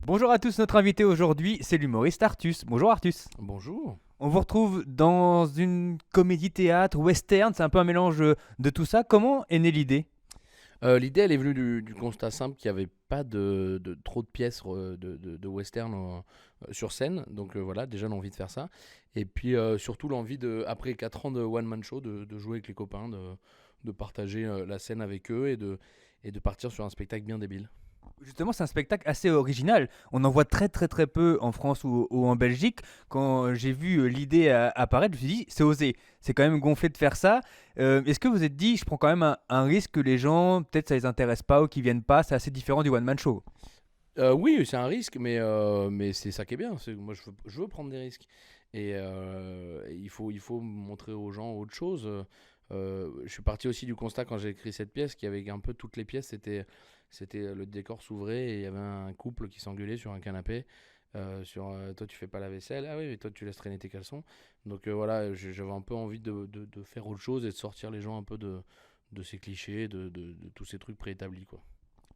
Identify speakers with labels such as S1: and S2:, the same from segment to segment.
S1: Bonjour à tous, notre invité aujourd'hui, c'est l'humoriste Artus. Bonjour Artus.
S2: Bonjour.
S1: On vous retrouve dans une comédie-théâtre western, c'est un peu un mélange de tout ça. Comment est née l'idée?
S2: L'idée, elle est venue du constat simple qu'il n'y avait pas de trop de pièces de western sur scène. Donc voilà, déjà l'envie de faire ça. Et puis surtout l'envie, après 4 ans de one-man show, de jouer avec les copains, de partager la scène avec eux et de partir sur un spectacle bien débile.
S1: Justement, c'est un spectacle assez original. On en voit très très très peu en France ou en Belgique. Quand j'ai vu l'idée apparaître, je me suis dit, c'est osé. C'est quand même gonflé de faire ça. Est-ce que vous vous êtes dit, je prends quand même un risque que les gens, peut-être ça les intéresse pas ou qu'ils viennent pas, c'est assez différent du one-man show.
S2: Oui, c'est un risque, mais c'est ça qui est bien. Moi, je veux prendre des risques. Et il faut montrer aux gens autre chose. Je suis parti aussi du constat quand j'ai écrit cette pièce, qu'il y avait un peu toutes les pièces, c'était le décor s'ouvrait et il y avait un couple qui s'engueulait sur un canapé. Toi tu fais pas la vaisselle, ah oui mais toi tu laisses traîner tes caleçons. Donc voilà, j'avais un peu envie de faire autre chose et de sortir les gens un peu de ces clichés, de tous ces trucs préétablis quoi.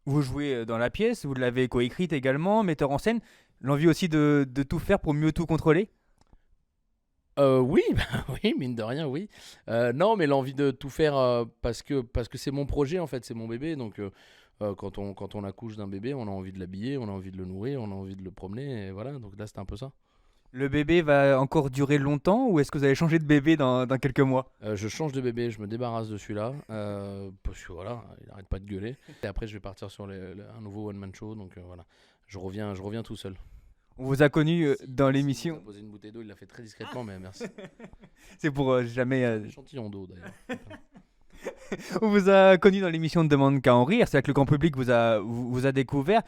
S1: Vous jouez dans la pièce, vous l'avez coécrite également, metteur en scène. L'envie aussi de tout faire pour mieux tout contrôler.
S2: Oui, bah, oui, mine de rien, oui. Non, mais l'envie de tout faire parce que c'est mon projet en fait, c'est mon bébé. Donc quand on accouche d'un bébé, on a envie de l'habiller, on a envie de le nourrir, on a envie de le promener, et voilà. Donc là, c'était un peu ça.
S1: Le bébé va encore durer longtemps ou est-ce que vous allez changer de bébé dans quelques mois?
S2: Je change de bébé, je me débarrasse de celui-là parce que voilà, il arrête pas de gueuler. Et après, je vais partir sur un nouveau one man show. Donc voilà, je reviens tout seul.
S1: On vous a connu dans
S2: Merci, il nous a
S1: l'émission.
S2: posé une bouteille d'eau, il l'a fait très discrètement, mais merci.
S1: C'est pour jamais.
S2: C'est un échantillon d'eau d'ailleurs.
S1: On vous a connu dans l'émission de Demande qu'à en rire. C'est-à-dire que le grand public vous a découvert.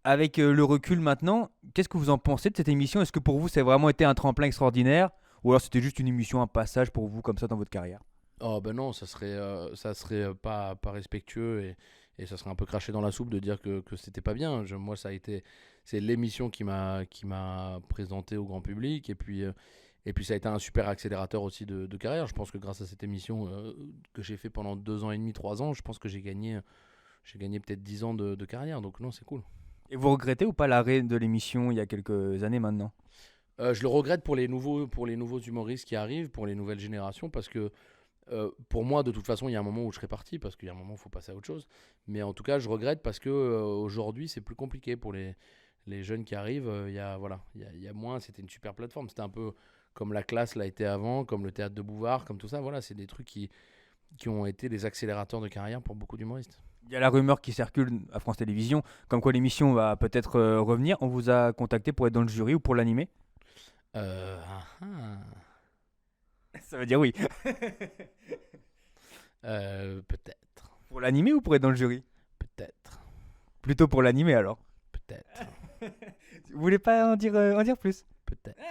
S1: Avec le recul maintenant, qu'est-ce que vous en pensez de cette émission? Est-ce que pour vous, ça a vraiment été un tremplin extraordinaire? Ou alors c'était juste une émission, un passage pour vous comme ça dans votre carrière?
S2: Oh ben non, ça serait pas respectueux et ça serait un peu craché dans la soupe de dire que c'était pas bien. Moi, c'est l'émission qui m'a présenté au grand public et puis ça a été un super accélérateur aussi de carrière. Je pense que grâce à cette émission que j'ai fait pendant 2 ans et demi, 3 ans, je pense que j'ai gagné peut-être 10 ans de carrière. Donc non, c'est cool.
S1: Et vous regrettez ou pas l'arrêt de l'émission il y a quelques années maintenant?
S2: Je le regrette pour les nouveaux humoristes qui arrivent, pour les nouvelles générations, parce que pour moi, de toute façon, il y a un moment où je serai parti, parce qu'il y a un moment où il faut passer à autre chose. Mais en tout cas, je regrette parce que aujourd'hui, c'est plus compliqué pour les jeunes qui arrivent. Voilà, il y a moins. C'était une super plateforme. C'était un peu comme la classe l'a été avant, comme le théâtre de Bouvard, comme tout ça. Voilà, c'est des trucs qui ont été des accélérateurs de carrière pour beaucoup d'humoristes.
S1: Il y a la rumeur qui circule à France Télévisions, comme quoi l'émission va peut-être revenir. On vous a contacté pour être dans le jury ou pour l'animer?
S2: Ah, ah.
S1: Ça veut dire oui.
S2: Peut-être,
S1: Pour l'animer ou pour être dans le jury?
S2: peut-être,
S1: Plutôt pour l'animer alors.
S2: peut-être,
S1: Vous voulez pas en dire plus?
S2: peut-être.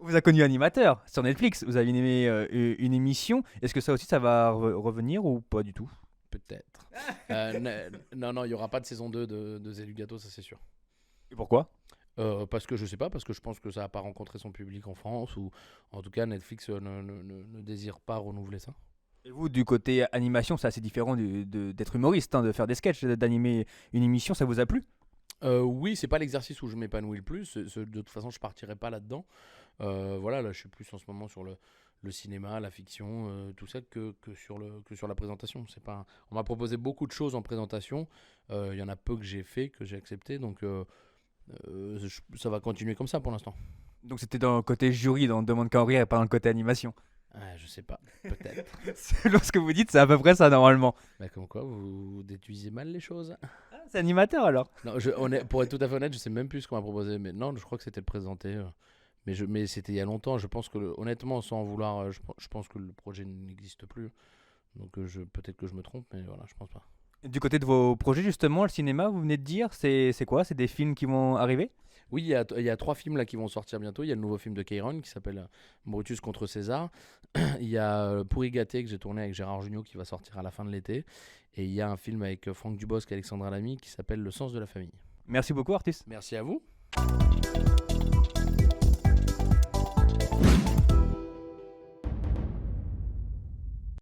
S1: On vous a connu animateur sur Netflix. Vous avez aimé une émission. Est-ce que ça aussi, ça va revenir ou pas du tout?
S2: Peut-être. Non, non, il n'y aura pas de saison 2 de Zélu Gâteau, ça c'est sûr.
S1: Et pourquoi?
S2: Parce que je sais pas, parce que je pense que ça n'a pas rencontré son public en France, ou en tout cas Netflix ne désire pas renouveler ça.
S1: Et vous, du côté animation, c'est assez différent d'être humoriste, hein, de faire des sketchs, d'animer une émission. Ça vous a plu?
S2: Oui, c'est pas l'exercice où je m'épanouis le plus. De toute façon, je partirai pas là-dedans. Voilà, là, je suis plus en ce moment sur le cinéma, la fiction, tout ça, que sur la présentation. On m'a proposé beaucoup de choses en présentation. Il y en a peu que j'ai fait, que j'ai accepté. Donc, ça va continuer comme ça pour l'instant.
S1: Donc c'était dans le côté jury, dans Demande qu'à en rire, et pas dans le côté animation.
S2: Je sais pas, peut-être.
S1: Selon ce que vous dites, c'est à peu près ça normalement.
S2: Bah, comme quoi, vous déduisez mal les choses.
S1: Ah, c'est animateur alors.
S2: Non, pour être tout à fait honnête, je sais même plus ce qu'on m'a proposé. Mais non, je crois que c'était le présenter. Mais c'était il y a longtemps. Je pense que, honnêtement, sans vouloir, je pense que le projet n'existe plus. Donc peut-être que je me trompe, mais voilà, je pense pas.
S1: Du côté de vos projets, justement, le cinéma, vous venez de dire, c'est quoi? C'est des films qui vont arriver?
S2: Oui, il y a 3 films là qui vont sortir bientôt. Il y a le nouveau film de Keiron qui s'appelle Brutus contre César. Il y a Pourri gâté que j'ai tourné avec Gérard Jugnot qui va sortir à la fin de l'été. Et il y a un film avec Franck Dubosc et Alexandra Lamy qui s'appelle Le sens de la famille.
S1: Merci beaucoup, Artus.
S2: Merci à vous.